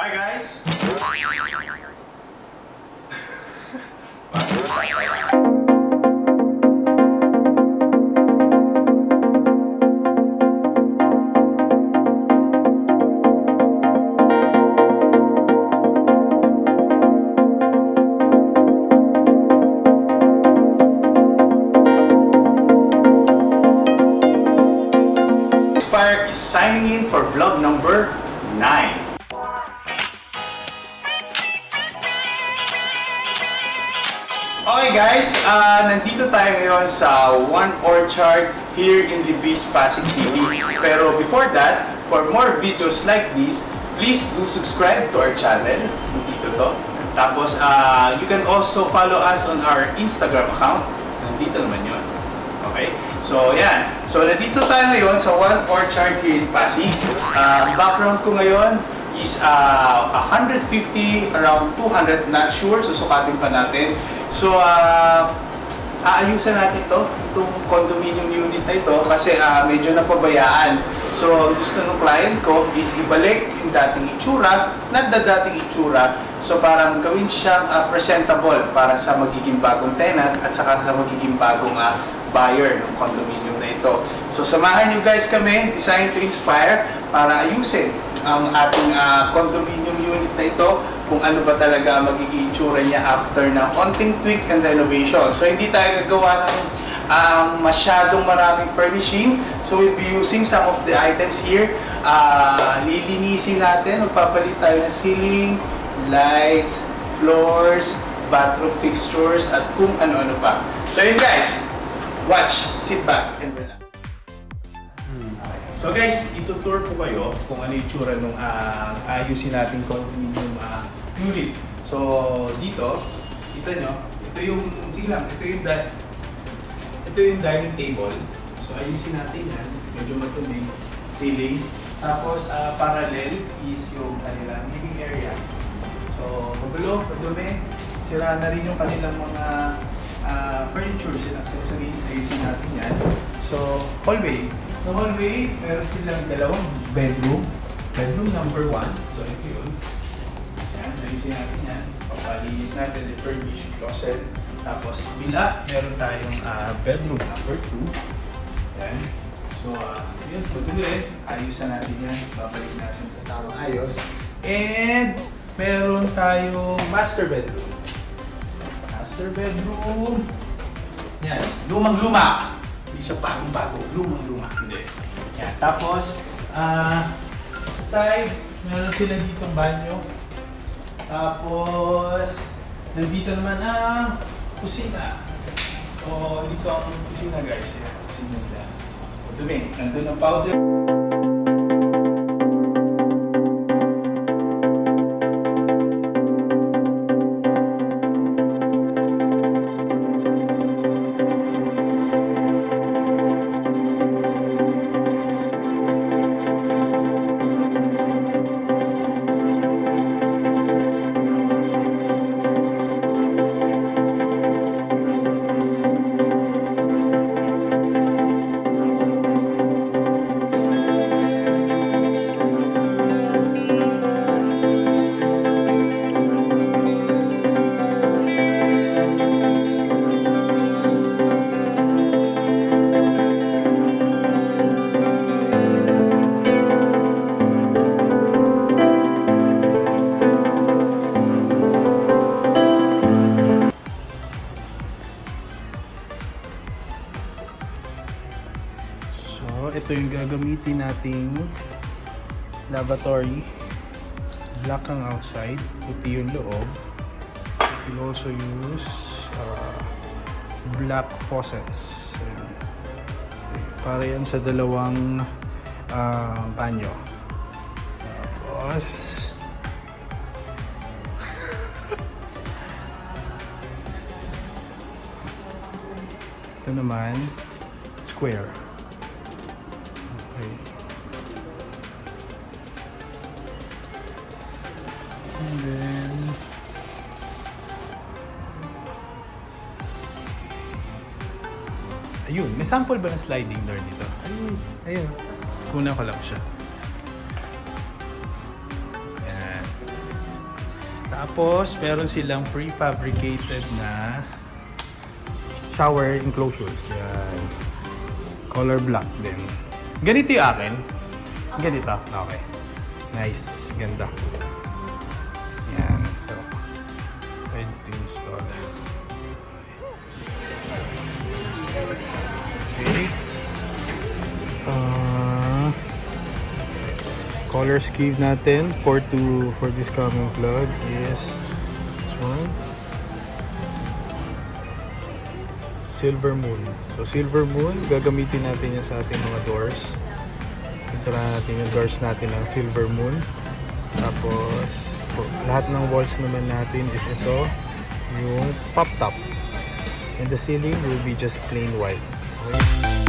Hi guys! Inspire is signing in for vlog number 9. Okay guys, nandito tayo ngayon sa One Orchard here in Libis, Pasig City. Pero before that, for more videos like this, please do subscribe to our channel. Nandito to. Tapos, you can also follow us on our Instagram account. Nandito naman yun. Okay? So, yan. So, nandito tayo ngayon sa One Orchard here in Pasig. Ang background ko ngayon is 150, around 200, not sure. Susukatin pa natin. So, aayusan natin itong condominium unit na ito kasi medyo napabayaan. So, gusto ng client ko is ibalik yung dating itsura, not the dating itsura. So, parang gawin siyang presentable para sa magiging bagong tenant at saka sa magiging bagong buyer ng condominium na ito. So, samahan nyo guys kami, Design to Inspire, para ayusin ang ating condominium unit na ito, kung ano ba talaga magiging itsura niya after na konting tweak and renovation. So, hindi tayo gagawa ng masyadong maraming furnishing. So, we'll be using some of the items here. Lilinisin natin, magpapalit tayo ng ceiling, lights, floors, bathroom fixtures, at kung ano-ano pa. So, yun guys, watch, sit back, and relax. So guys, itutour ko kayo kung ano yung tsura nung ayusin natin condominium unit. So dito, kita nyo, ito yung silang, ito yung dining table. So ayusin natin yan, medyo matubig, ceiling. Tapos parallel is yung kanilang living area. So magulo, madumi, sira na rin yung kanilang mga furnitures and accessories. Ayusin natin yan. So hallway. Sa hallway, meron silang dalawang bedroom. Bedroom number 1. So, ito yun. Yan, ayusin natin yan. Papalinis natin, refurbish closet. Tapos, bila, meron tayong bedroom number 2. Yan. So, yun, tutuloy. Ayusan natin yan. Babalik natin sa tamang ayos. And, meron tayong master bedroom. Master bedroom. Yan, lumang-luma. Hindi siya bagong-bago, lumang-luma. Hindi. Yan. Tapos, side, meron sila ditong banyo. Tapos, nandito naman ang kusina. So, dito ang kusina guys. Yan, kusina nila. Dumi, nandun ang powder. Ito yung gagamitin nating lavatory. Black ang outside, puti yung loob. We'll also use black faucets. Para yan sa dalawang banyo. Tapos ito naman square. Okay. And then ayun, may sample ba ng sliding door dito? Ayun. Kuna ko lang siya. Ayan. Tapos, meron silang prefabricated na shower enclosures. Yan. Color black din. Ganito yung akin. Ganito. Okay. Nice. Ganda. Yan. So, ready to install. Okay. Color scheme natin for this coming vlog is this one. Silver Moon. So Silver Moon, gagamitin natin yan sa ating mga doors. Ito na natin yung doors natin ng Silver Moon. Tapos lahat ng walls naman natin is ito, yung pop top. And the ceiling will be just plain white. Okay.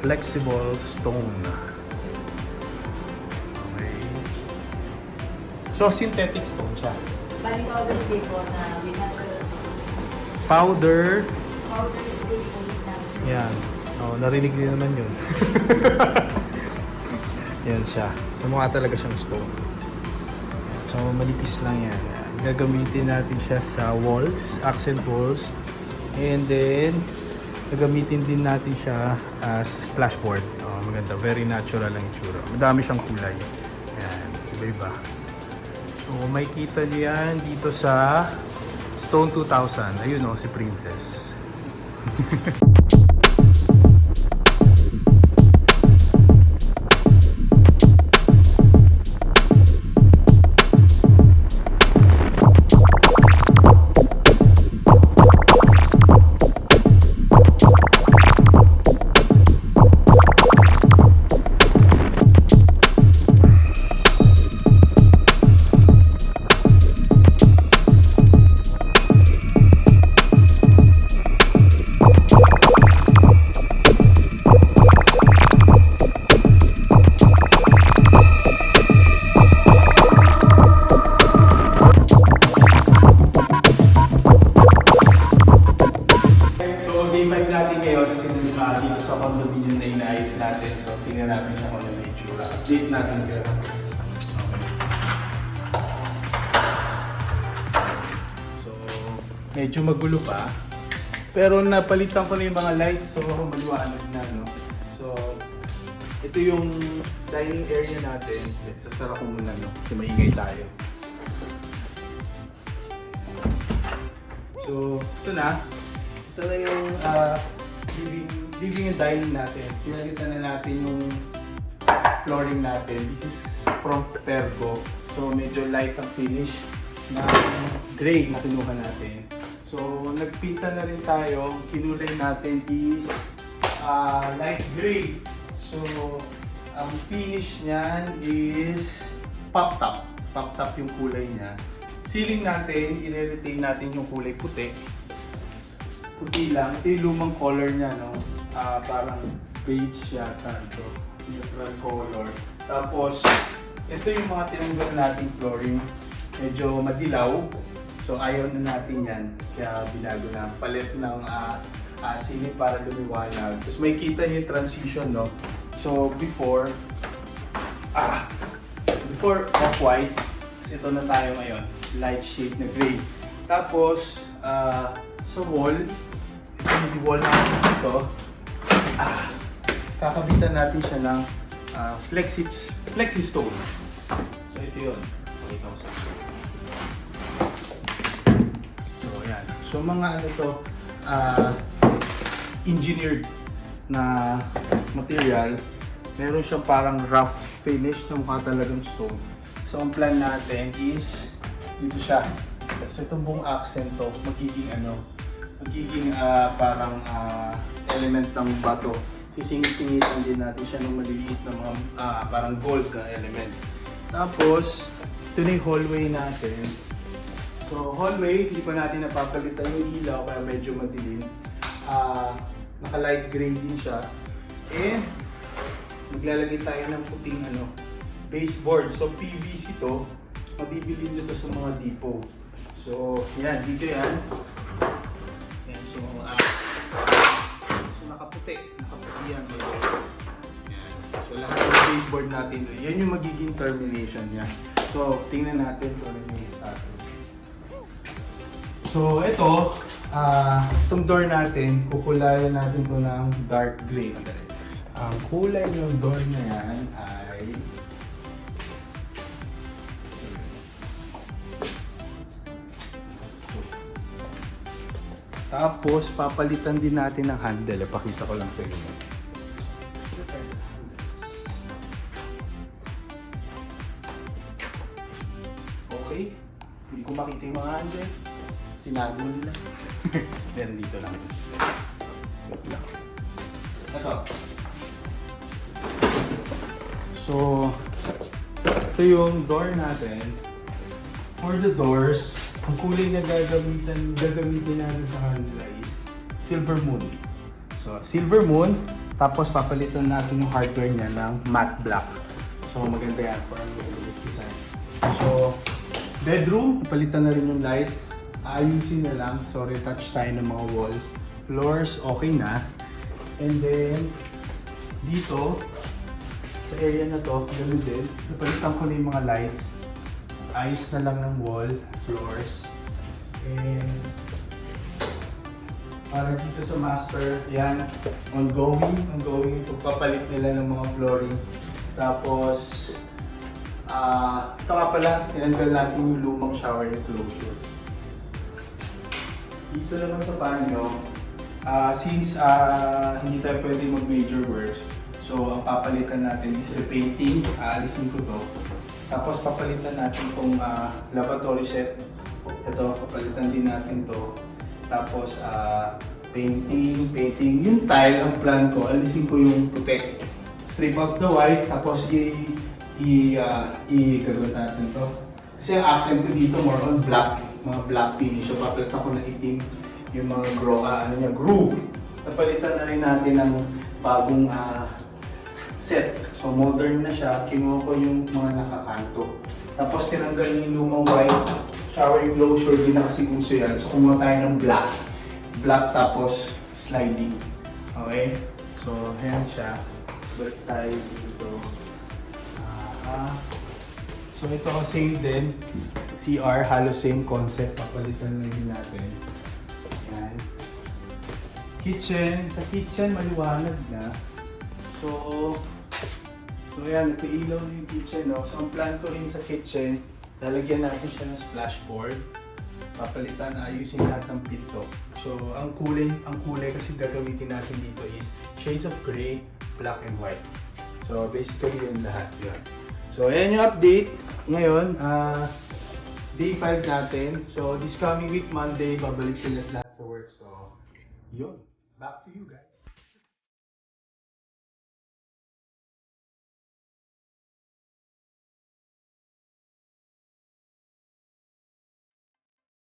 Flexible stone. Okay. So, synthetic stone siya. Bali powder paper na with natural Powder. powder paper with natural. Yan. Oh, narinig din naman yun. Yan siya. So, mukha talaga siyang stone. So, manipis lang yan. Gagamitin natin siya sa walls, accent walls. And then, gagamitin din natin siya as splashboard. Oh, maganda. Very natural ang itsura. Madami siyang kulay. Yan. Iba-iba. So, may kita niyo yan dito sa Stone 2000. Ayun o, si Princess. Dito sa condominium na inayos natin. So, tingnan natin siya kung ano na itsura. Update natin kayo. So, medyo magulo pa. Pero napalitan ko na yung mga lights. So, maliwanag na, no? So, ito yung dining area natin. Sasara ko muna, no? Kasi maingay tayo. So, ito na. Ito na yung living and dining natin. Pinagita na natin yung flooring natin. This is from Pergo. So medyo light ang finish na gray na kinuha natin. So nagpinta na rin tayo. Kinulay natin is light gray. So ang finish niyan is pop top. Pop top yung kulay niya. Ceiling natin, i-retain natin yung kulay puti. Puti lang. Ito yung lumang color niya, no? Parang beige yata ito. Neutral color. Tapos, ito yung mga tinanggal nating flooring. Medyo madilaw. So, ayaw na natin yan. Kaya binago na. Palit ng ceiling para lumiwanag. Tapos, may kita niyo yung transition, no? So, before off-white. Kasi ito na tayo ngayon. Light shade na gray. Tapos, sa wall, ito yung wall natin dito. Kakabitan natin siya ng flexi stone. So ito yun. Pakita ko sa So mga ano to, engineered na material. Meron siyang parang rough finish na mukha talagang stone. So ang plan natin is dito siya. So itong buong accent to magiging parang element ng bato. Sisingit-singitan din natin siya ng maliliit na mga parang gold na elements. Tapos ito na yung hallway natin. So hallway, hindi pa natin napapalitan yung ilaw kaya medyo madilim. Naka light gray din siya. And maglalagay tayo ng puting baseboard. So PVC to, mabibili nyo to sa mga depot. So yan, dito yan. Yan, so nakaputi yan. Yan. So lahat ng baseboard natin, yan yung magiging termination niya. So tingnan natin kung ano yung status. So ito, itong door natin, kukulayan natin ito ng dark gray. Ang kulay ng door na yan ay tapos papalitan din natin ng handle. Pakita ko lang sa inyo. Okay, hindi ko makita yung mga handle. Tinago nila. Meron dito lang. Ito. So, ito yung door natin. For the doors, ang kulay na gagamitin natin sa kanila is silver moon. So, silver moon, tapos papalitan natin yung hardware niya ng matte black. So, maganda yan for ang design. So, bedroom, palitan na rin yung lights. Ayusin na lang. So, retouch tayo ng mga walls. Floors, okay na. And then, dito, sa area na to, ganoon din. Napalitan ko na yung mga lights. Ayos na lang ng wall, floors. And, para dito sa master, yan, ongoing. Pagpapalit nila ng mga flooring. Tapos, ito nga pala, tinanggal natin yung lumang shower enclosure. Dito naman sa banyo, since hindi tayo pwede mag-major works, so ang papalitan natin is repainting, aalisin ko to. Tapos papalitan natin itong lavatory set. Ito, papalitan din natin to. Tapos painting. Yung tile, ang plan ko, alisin ko yung puti. Strip out the white, tapos gagawin natin to. Kasi ang accent ko dito more on black, mga black finish. So papalitan ko na itim yung mga groove. Napalitan na rin natin ng bagong set. So modern na siya, kinuha ko yung mga nakakanto. Tapos tinanggal yung lumang white shower enclosure, din na kasi gusto yan. So kumuha tayo ng black. Black tapos sliding. Okay? So ayan siya. Balik tayo dito. So ito ang same din. CR, halos same concept. Papalitan na din natin. Ayan. Kitchen. Sa kitchen, maliwanag na. So yan, nagpailaw na yung kitchen. No? So ang plan ko rin sa kitchen, lalagyan natin siya ng splashboard. Papalitan, ayusin lahat ng pinto. So ang kulay kasi gagamitin natin dito is shades of gray, black and white. So basically yun lahat yun. So ayan yung update. Ngayon, day 5 natin. So this coming week, Monday, babalik sila lahat sa work. So yun, back to you guys.